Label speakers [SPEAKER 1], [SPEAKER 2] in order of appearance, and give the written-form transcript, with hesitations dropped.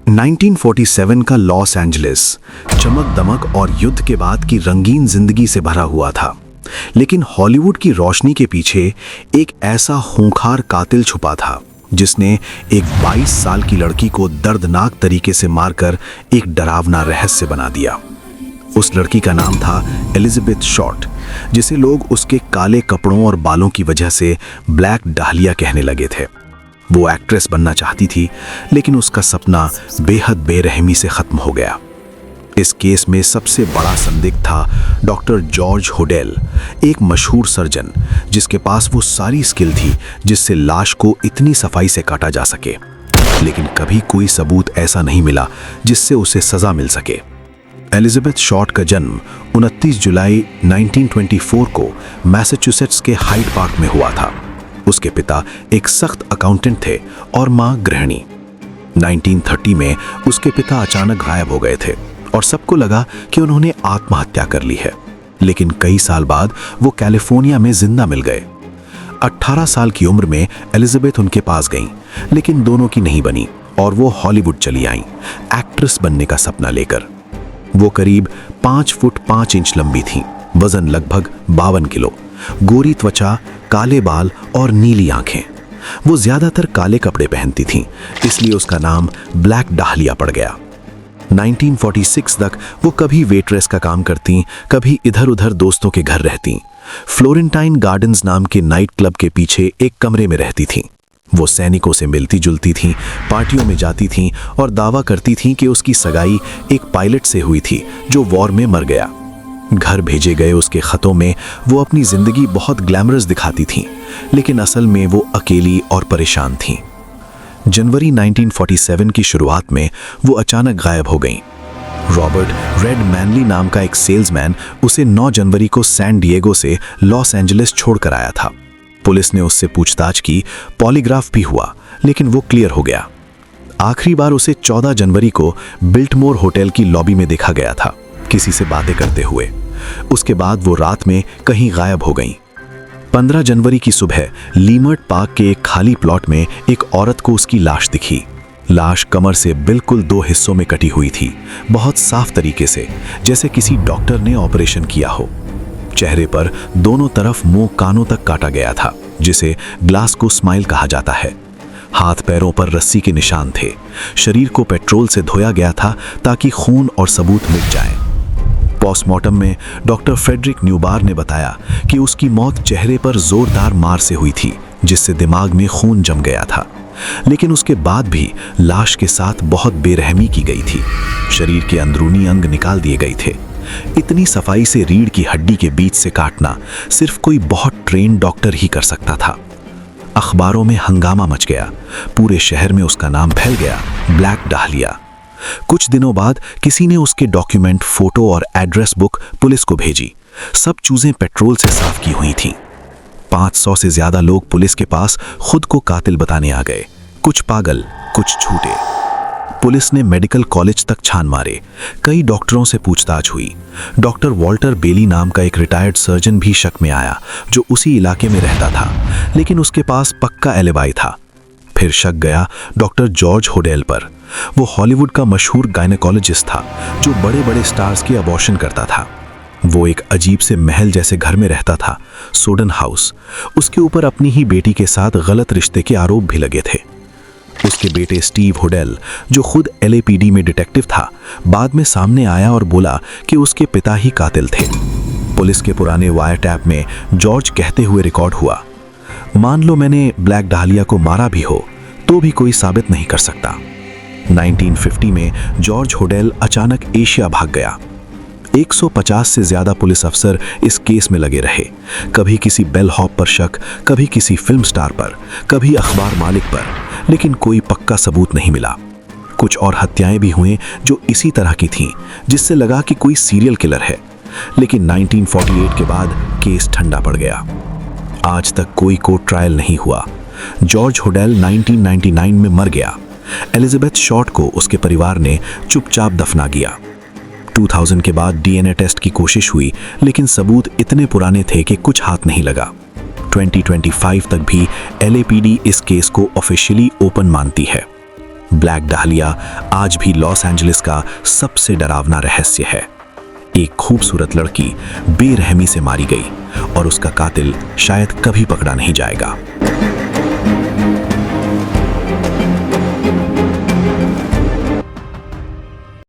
[SPEAKER 1] 1947 का Los Angeles चमक दमक और युद्ध के बाद की रंगीन जिंदगी से भरा हुआ था, लेकिन हॉलीवुड की रोशनी के पीछे एक ऐसा खूंखार कातिल छुपा था जिसने एक 22 साल की लड़की को दर्दनाक तरीके से मारकर एक डरावना रहस्य बना दिया। उस लड़की का नाम था एलिजाबेथ शॉर्ट, जिसे लोग उसके काले कपड़ों और बालों की वजह से ब्लैक डाहलिया कहने लगे थे। वो एक्ट्रेस बनना चाहती थी, लेकिन उसका सपना बेहद बेरहमी से खत्म हो गया। इस केस में सबसे बड़ा संदिग्ध था डॉक्टर जॉर्ज होडेल, एक मशहूर सर्जन जिसके पास वो सारी स्किल थी जिससे लाश को इतनी सफाई से काटा जा सके, लेकिन कभी कोई सबूत ऐसा नहीं मिला जिससे उसे सजा मिल सके। एलिजाबेथ शॉर्ट का जन्म 29 जुलाई 1924 को मैसाचुसेट्स के हाइड पार्क में हुआ था। उसके पिता एक सख्त अकाउंटेंट थे और मां गृहिणी। 1930 में उसके पिता अचानक गायब हो गए थे और सबको लगा कि उन्होंने आत्महत्या कर ली है, लेकिन कई साल बाद वो कैलिफोर्निया में जिंदा मिल गए। 18 साल की उम्र में एलिजाबेथ उनके पास गईं, लेकिन दोनों की नहीं बनी और वो हॉलीवुड चली आईं, एक्ट्रेस बनने का सपना लेकर। वो करीब 5 फुट 5 इंच लंबी थीं, वजन लगभग 52 किलो, गोरी त्वचा, काले बाल और नीली आंखें। वो ज्यादातर काले कपड़े पहनती थीं, इसलिए उसका नाम ब्लैक डाहलिया पड़ गया। 1946 तक वो कभी वेट्रेस का काम करती, कभी इधर उधर दोस्तों के घर रहती। फ्लोरेंटाइन गार्डन्स नाम के नाइट क्लब के पीछे एक कमरे में रहती थीं। वो सैनिकों से मिलती जुलती थीं, पार्टियों में जाती थीं और दावा करती थीं कि उसकी सगाई एक पायलट से हुई थी जो वॉर में मर गया। घर भेजे गए उसके खतों में वो अपनी जिंदगी बहुत ग्लैमरस दिखाती थीं, लेकिन असल में वो अकेली और परेशान थीं। जनवरी 1947 की शुरुआत में वो अचानक गायब हो गईं। रॉबर्ट रेड मैनली नाम का एक सेल्समैन उसे 9 जनवरी को सैन डिएगो से लॉस एंजलिस छोड़कर आया था। पुलिस ने उससे पूछताछ की, पॉलीग्राफ भी हुआ, लेकिन वो क्लियर हो गया। आखिरी बार उसे 14 जनवरी को बिल्टमोर होटल की लॉबी में देखा गया था, किसी से बातें करते हुए। उसके बाद वो रात में कहीं गायब हो गईं। 15 जनवरी की सुबह लीमर्ट पार्क के एक खाली प्लॉट में एक औरत को उसकी लाश दिखी। लाश कमर से बिल्कुल 2 हिस्सों में कटी हुई थी, बहुत साफ तरीके से, जैसे किसी डॉक्टर ने ऑपरेशन किया हो। चेहरे पर दोनों तरफ मुंह कानों तक काटा गया था, जिसे ग्लासगो स्माइल कहा जाता है। हाथ पैरों पर रस्सी के निशान थे। शरीर को पेट्रोल से धोया गया था ताकि खून और सबूत मिट जाए। पोस्टमार्टम में डॉक्टर फ्रेडरिक न्यूबार ने बताया कि उसकी मौत चेहरे पर जोरदार मार से हुई थी, जिससे दिमाग में खून जम गया था, लेकिन उसके बाद भी लाश के साथ बहुत बेरहमी की गई थी। शरीर के अंदरूनी अंग निकाल दिए गए थे। इतनी सफाई से रीढ़ की हड्डी के बीच से काटना सिर्फ कोई बहुत ट्रेन डॉक्टर ही कर सकता था। अखबारों में हंगामा मच गया, पूरे शहर में उसका नाम फैल गया, ब्लैक डाहलिया। कुछ दिनों बाद किसी ने उसके डॉक्यूमेंट, फोटो और एड्रेस बुक पुलिस को भेजी। सब चीजें पेट्रोल से साफ की हुई थीं। 500 से ज्यादा लोग पुलिस के पास खुद को कातिल बताने आ गए, कुछ पागल, कुछ झूठे। पुलिस ने मेडिकल कॉलेज तक छान मारे, कई डॉक्टरों से पूछताछ हुई। डॉक्टर वॉल्टर बेली नाम का एक रिटायर्ड सर्जन भी शक में आया, जो उसी इलाके में रहता था, लेकिन उसके पास पक्का एलिबाई था। फिर शक गया डॉक्टर जॉर्ज होडेल पर। वो हॉलीवुड का मशहूर गायनेकोलॉजिस्ट था जो बड़े बड़े स्टार्स की अबॉर्शन करता था। वो एक अजीब से महल जैसे घर में रहता था, सोडन हाउस। उसके ऊपर अपनी ही बेटी के साथ गलत रिश्ते के आरोप भी लगे थे। उसके बेटे स्टीव होडेल, जो खुद LAPD में डिटेक्टिव था, बाद में सामने आया और बोला कि उसके पिता ही कातिल थे। पुलिस के पुराने वायर टैप में जॉर्ज कहते हुए रिकॉर्ड हुआ, मान लो मैंने ब्लैक डाहलिया को मारा भी हो तो भी कोई साबित नहीं कर सकता। 1950 में जॉर्ज होडेल अचानक एशिया भाग गया। 150 से ज्यादा पुलिस अफसर इस केस में लगे रहे, कभी किसी बेल हॉप पर शक, कभी किसी फिल्म स्टार पर, कभी अखबार मालिक पर, लेकिन कोई पक्का सबूत नहीं मिला। कुछ और हत्याएं भी हुई जो इसी तरह की थीं, जिससे लगा कि कोई सीरियल किलर है, लेकिन 1948 के बाद केस ठंडा पड़ गया। आज तक कोई कोर्ट ट्रायल नहीं हुआ। जॉर्ज होडेल 1999 में मर गया। एलिजाबेथ शॉर्ट को उसके परिवार ने चुपचाप दफना दिया। 2000 के बाद DNA टेस्ट की कोशिश हुई, लेकिन सबूत इतने पुराने थे कि कुछ हाथ नहीं लगा। 2025 तक भी LAPD इस केस को ऑफिशियली ओपन मानती है। ब्लैक डाहलिया आज भी लॉस एंजलिस का सबसे डरावना रहस्य है। एक खूबसूरत लड़की बेरहमी से मारी गई और उसका कातिल शायद कभी पकड़ा नहीं जाएगा।